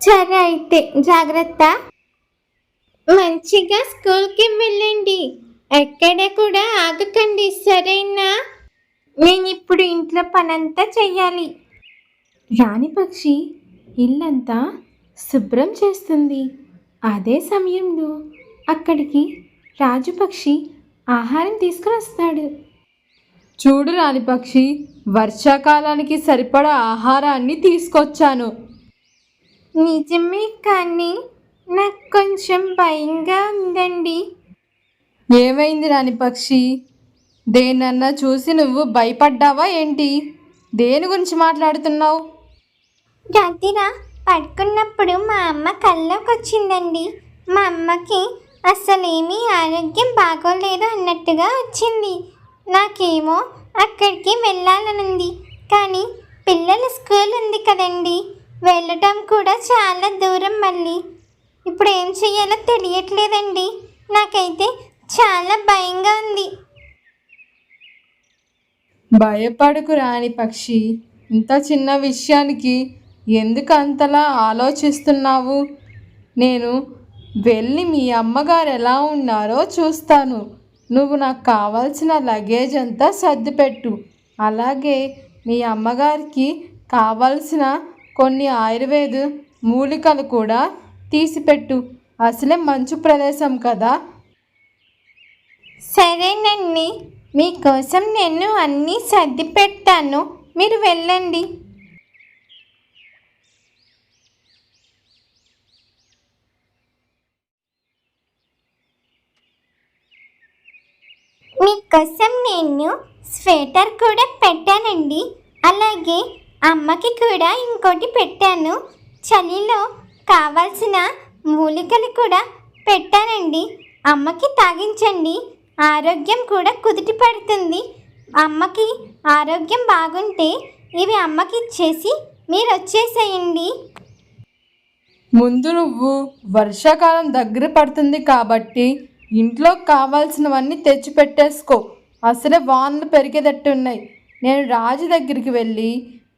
సరే అయితే జాగ్రత్త. మంచిగా స్కూల్కి వెళ్ళండి, ఎక్కడ కూడా ఆగకండి, సరేనా? నేను ఇప్పుడు ఇంట్లో పనంతా చెయ్యాలి. రాణి పక్షి ఇల్లంతా శుభ్రం చేస్తుంది. అదే సమయంలో అక్కడికి రాజు పక్షి ఆహారం తీసుకుని వస్తాడు. చూడు రాణి పక్షి, వర్షాకాలానికి సరిపడా ఆహారాన్ని తీసుకొచ్చాను. నిజమే, కానీ నాకు కొంచెం భయంగా ఉందండి. ఏమైంది రాణి పక్షి? దేన్నన్నా చూసి నువ్వు భయపడ్డావా ఏంటి? దేని గురించి మాట్లాడుతున్నావు? రాత్రి పడుకున్నప్పుడు మా అమ్మ కల్లోకి వచ్చిందండి. మా అమ్మకి అసలేమీ ఆరోగ్యం బాగోలేదు అన్నట్టుగా వచ్చింది. నాకేమో అక్కడికి వెళ్ళాలనుంది, కానీ పిల్లల స్కూల్ ఉంది కదండి, వెళ్ళటం కూడా చాలా దూరం. మళ్ళీ ఇప్పుడు ఏం చెయ్యాలో తెలియట్లేదండి. నాకైతే చాలా భయంగా ఉంది. భయపడకు రాణి పక్షి, ఇంత చిన్న విషయానికి ఎందుకు అంతలా ఆలోచిస్తున్నావు? నేను వెళ్ళి మీ అమ్మగారు ఎలా ఉన్నారో చూస్తాను. నువ్వు నాకు కావాల్సిన లగేజ్ అంతా సర్దిపెట్టు. అలాగే మీ అమ్మగారికి కావాల్సిన కొన్ని ఆయుర్వేద మూలికలు కూడా తీసిపెట్టు. అసలే మంచు ప్రదేశం కదా. సరేనండి, మీకోసం నేను అన్నీ సర్ది పెడతాను, మీరు వెళ్ళండి. మీకోసం నేను స్వెటర్ కూడా పెట్టానండి, అలాగే అమ్మకి కూడా ఇంకోటి పెట్టాను. చలిలో కావాల్సిన మూలికలు కూడా పెట్టానండి. అమ్మకి తాగించండి, ఆరోగ్యం కూడా కుదుట పడుతుంది. అమ్మకి ఆరోగ్యం బాగుంటే ఇవి అమ్మకి ఇచ్చేసి మీరు వచ్చేసేయండి. ముందు నువ్వు వర్షాకాలం దగ్గర పడుతుంది కాబట్టి ఇంట్లో కావాల్సినవన్నీ తెచ్చిపెట్టేసుకో. అసలే వానలు పెరిగేటట్టున్నాయి. నేను రాజు దగ్గరికి వెళ్ళి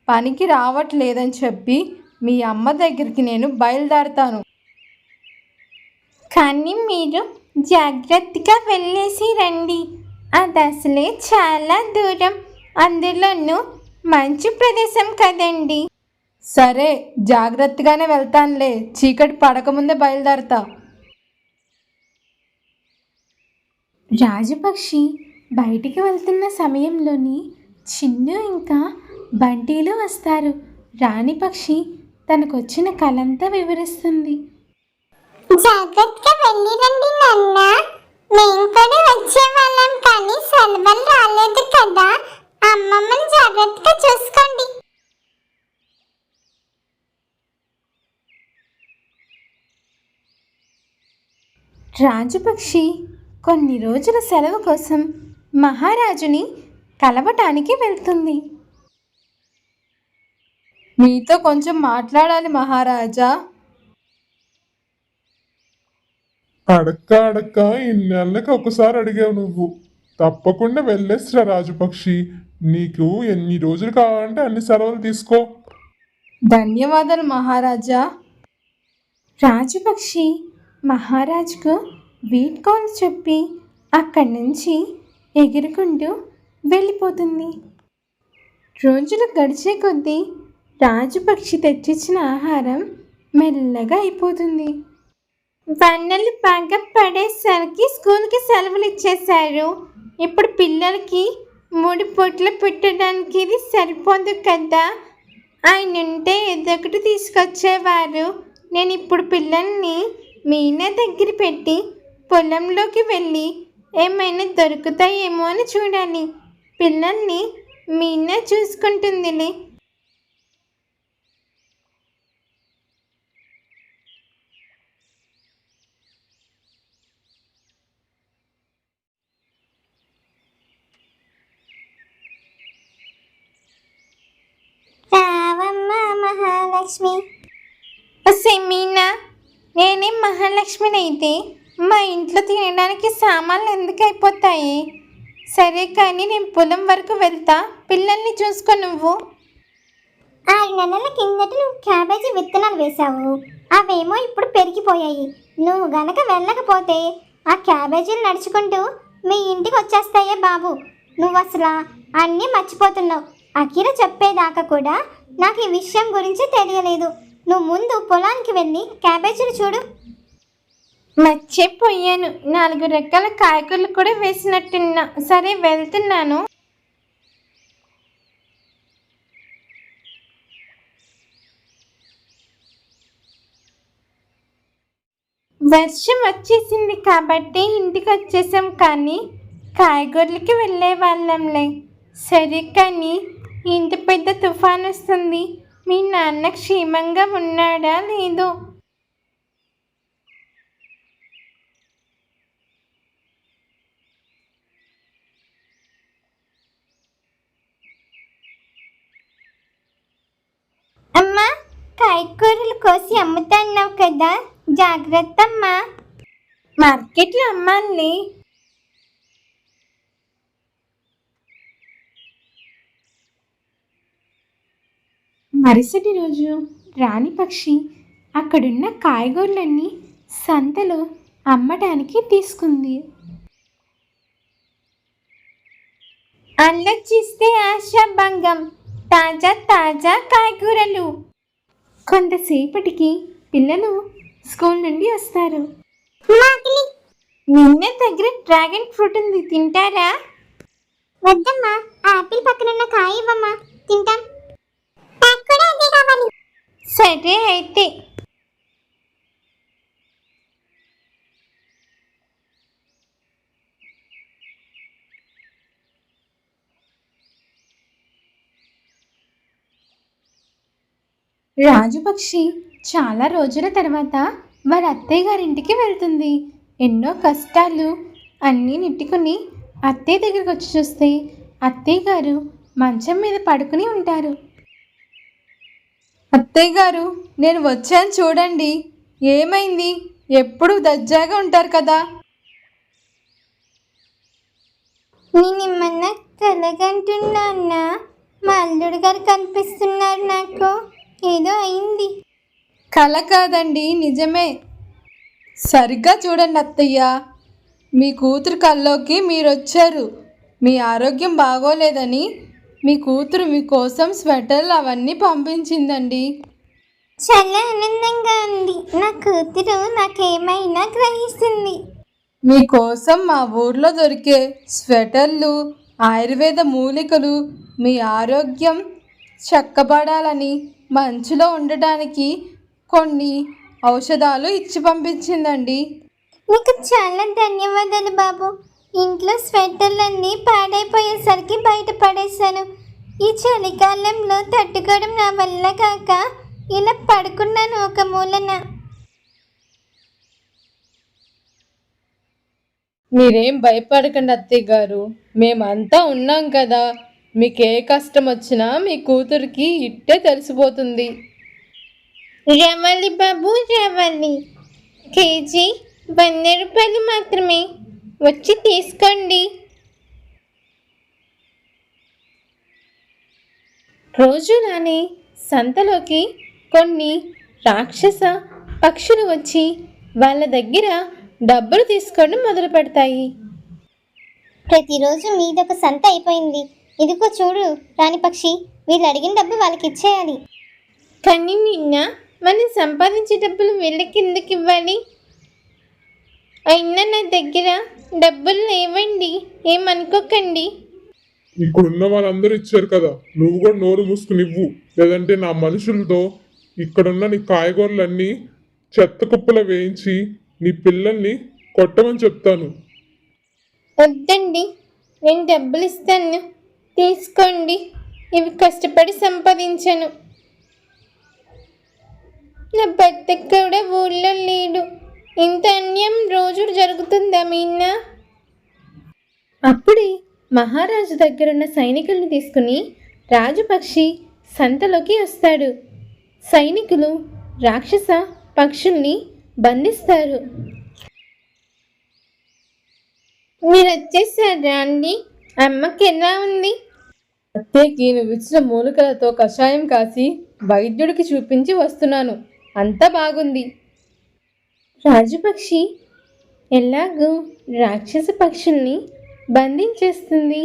పనికి రావట్లేదని చెప్పి మీ అమ్మ దగ్గరికి నేను బయలుదేరతాను. కానీ మీరు జాగ్రత్తగా వెళ్ళేసి రండి. అది అసలే చాలా దూరం, అందులోనూ మంచు ప్రదేశం కదండి. సరే, జాగ్రత్తగానే వెళ్తానులే. చీకటి పడకముందే బయలుదేరతా. రాజుపక్షి బయటికి వెళ్తున్న సమయంలోని చిన్ను ఇంకా బంటీలు వస్తారు. రాణి పక్షి తనకొచ్చిన కలంతా వివరిస్తుంది. జాగ్రత్తగా వెళ్ళిరండి నాన్న, మేము కూడా వచ్చేవాళ్ళం కానీ సెలవులు రాలేదు కదా. అమ్మమ్మని జాగ్రత్తగా చూసుకోండి. రాజుపక్షి కొన్ని రోజుల సెలవు కోసం మహారాజుని కలవటానికి వెళ్తుంది. మీతో కొంచెం మాట్లాడాలి మహారాజా. అడక్క ఇన్నేళ్ళకి ఒకసారి అడిగావు నువ్వు. తప్పకుండా వెళ్ళేసిరా రాజుపక్షి. నీకు ఎన్ని రోజులు కావాలంటే అన్ని సెలవులు తీసుకో. ధన్యవాదాలు మహారాజా. రాజుపక్షి మహారాజుకు వీడ్కోలు చెప్పి అక్కడి నుంచి ఎగురుకుంటూ వెళ్ళిపోతుంది. రోజులు గడిచే కొద్దీ రాజుపక్షి తెచ్చిచ్చిన ఆహారం మెల్లగా అయిపోతుంది. వానలు బాగా పడేసరికి స్కూల్కి సెలవులు ఇచ్చేశారు. ఇప్పుడు పిల్లలకి 3 పూటలు పెట్టడానికి ఇది సరిపోదు కదా. ఆయన ఉంటే ఏదొకటి తీసుకొచ్చేవారు. నేను ఇప్పుడు పిల్లల్ని మీనా దగ్గర పెట్టి పొలంలోకి వెళ్ళి ఏమైనా దొరుకుతాయేమో అని చూడాలి. పిల్లల్ని మీనా చూసుకుంటుందిలే. రావమ్మ మహాలక్ష్మి. మీనా, నేనేం మహాలక్ష్మినైతే మా ఇంట్లో తినడానికి సామాన్లు ఎందుకు అయిపోతాయి? సరే కానీ నేను పొలం వరకు వెళ్తా, పిల్లల్ని చూసుకో నువ్వు. 6 నెలల కిందట నువ్వు క్యాబేజీ విత్తనాలు వేశావు. అవేమో ఇప్పుడు పెరిగిపోయాయి. నువ్వు గనక వెళ్ళకపోతే ఆ క్యాబేజీలు నడుచుకుంటూ మీ ఇంటికి వచ్చేస్తాయే బాబు. నువ్వు అసలు అన్నీ మర్చిపోతున్నావు. అఖిల చెప్పేదాకా కూడా నాకు ఈ విషయం గురించి తెలియలేదు. నువ్వు ముందు పొలానికి వెళ్ళి క్యాబేజీలు చూడు. మర్చిపోయాను. 4 రకాల కాయగూరలు కూడా వేసినట్టున్నా. సరే వెళ్తున్నాను. వర్షం వచ్చేసింది కాబట్టి ఇంటికి వచ్చేసాం, కానీ కాయగూరలకి వెళ్ళే వాళ్ళంలే. సరే కానీ ఇంత పెద్ద తుఫాన్ వస్తుంది. మీ నాన్న క్షేమంగా ఉన్నాడా లేదో? అమ్మా, కాయగూరలు కోసి అమ్ముతున్నావు కదా, జాగ్రత్త అమ్మా. మార్కెట్లో అమ్మాలి. మరుసటి రోజు రాణి పక్షి అక్కడున్న కాయగూరలన్నీ సంతలో అమ్మడానికి తీసుకుంది. ఆలోచిస్తే ఆశాభంగం. తాజా తాజా కాయగూరలు. కొంతసేపటికి పిల్లలు స్కూల్ నుండి వస్తారు. నిన్న దగ్గర డ్రాగన్ ఫ్రూట్ ఉంది, తింటారా? వద్దమ్మా, ఆపిల్ పక్కనున్న కాయ ఇవ్వమ్మా, తింటాం. నాకు కూడా అదే కావాలి. సరే అయితే. రాజుపక్షి చాలా రోజుల తర్వాత వారి అత్తయ్య గారింటికి వెళ్తుంది. ఎన్నో కష్టాలు అన్నీ నెట్టుకుని అత్తయ్య దగ్గరికి వచ్చి చూస్తే అత్తయ్య గారు మంచం మీద పడుకుని ఉంటారు. అత్తయ్య గారు, నేను వచ్చాను చూడండి. ఏమైంది? ఎప్పుడు దజ్జాగా ఉంటారు కదా. నేనేమన్నా కలగంటున్నా? మా అల్లుడు గారు కనిపిస్తున్నారు. నాకు ఏదో అయింది. కల కాదండి, నిజమే. సరిగ్గా చూడండి అత్తయ్య, మీ కూతురు కల్లోకి మీరు వచ్చారు. మీ ఆరోగ్యం బాగోలేదని మీ కూతురు మీకోసం స్వెటర్లు అవన్నీ పంపించిందండి. చాలా ఆనందంగా ఉంది. నా కూతురు నాకేమైనా గ్రహిస్తుంది. మీకోసం మా ఊర్లో దొరికే స్వెటర్లు, ఆయుర్వేద మూలికలు మీ ఆరోగ్యం చక్కబడాలని మంచులో ఉండటానికి కొన్ని ఔషధాలు ఇచ్చి పంపించిందండి. నీకు చాలా ధన్యవాదాలు బాబు. ఇంట్లో స్వెటర్లన్నీ పాడైపోయేసరికి బయట పడేశాను. ఈ చలికాలంలో తట్టుకోవడం నా వల్ల కాక ఇలా పడుకున్నాను ఒక మూలన. మీరేం భయపడకండి అత్తయ్య గారు, మేమంతా ఉన్నాం కదా. మీకు ఏ కష్టం వచ్చినా మీ కూతురికి ఇట్టే తెలిసిపోతుంది. రవాలి బాబు, రవాలి. కేజీ 100 రూపాయలు మాత్రమే. వచ్చి తీసుకోండి. రోజులానే సంతలోకి కొన్ని రాక్షస పక్షులు వచ్చి వాళ్ళ దగ్గర డబ్బులు తీసుకోవడం మొదలు పెడతాయి. ప్రతిరోజు మీదొక సంత అయిపోయింది. ఇదిగో చూడు రాణి పక్షి, వీళ్ళు అడిగిన డబ్బు వాళ్ళకి ఇచ్చేయాలి. కానీ నిన్న మనం సంపాదించే డబ్బులు వీళ్ళకి ఎందుకు ఇవ్వాలి? అయినా నా దగ్గర డబ్బులు లేవండి, ఏమనుకోకండి. ఇక్కడున్న వాళ్ళందరూ ఇచ్చారు కదా, నువ్వు కూడా నోరు మూసుకుని ఇవ్వు. లేదంటే నా మనుషులతో ఇక్కడున్న నీ కాయగూరలన్నీ చెత్త కుప్పలో వేయించి నీ పిల్లల్ని కొట్టమని చెప్తాను. వద్దండి, నేను డబ్బులు ఇస్తాను, తీసుకోండి. ఇవి కష్టపడి సంపాదించాను. నా భర్త కూడా ఊళ్ళో లేడు. ఇంత అన్యాయం రోజు జరుగుతుందా మీన్న? అప్పుడే మహారాజు దగ్గరున్న సైనికుల్ని తీసుకుని రాజుపక్షి సంతలోకి వస్తాడు. సైనికులు రాక్షస పక్షుల్ని బంధిస్తారు. మీరు వచ్చేసారా అండి? అమ్మకి ఎలా ఉంది? అత్తయ్యకి నువ్వు ఇచ్చిన మూలికలతో కషాయం కాసి వైద్యుడికి చూపించి వస్తున్నాను. అంతా బాగుంది. రాజుపక్షి ఎలాగో రాక్షస పక్షుల్ని బంధించేస్తుంది.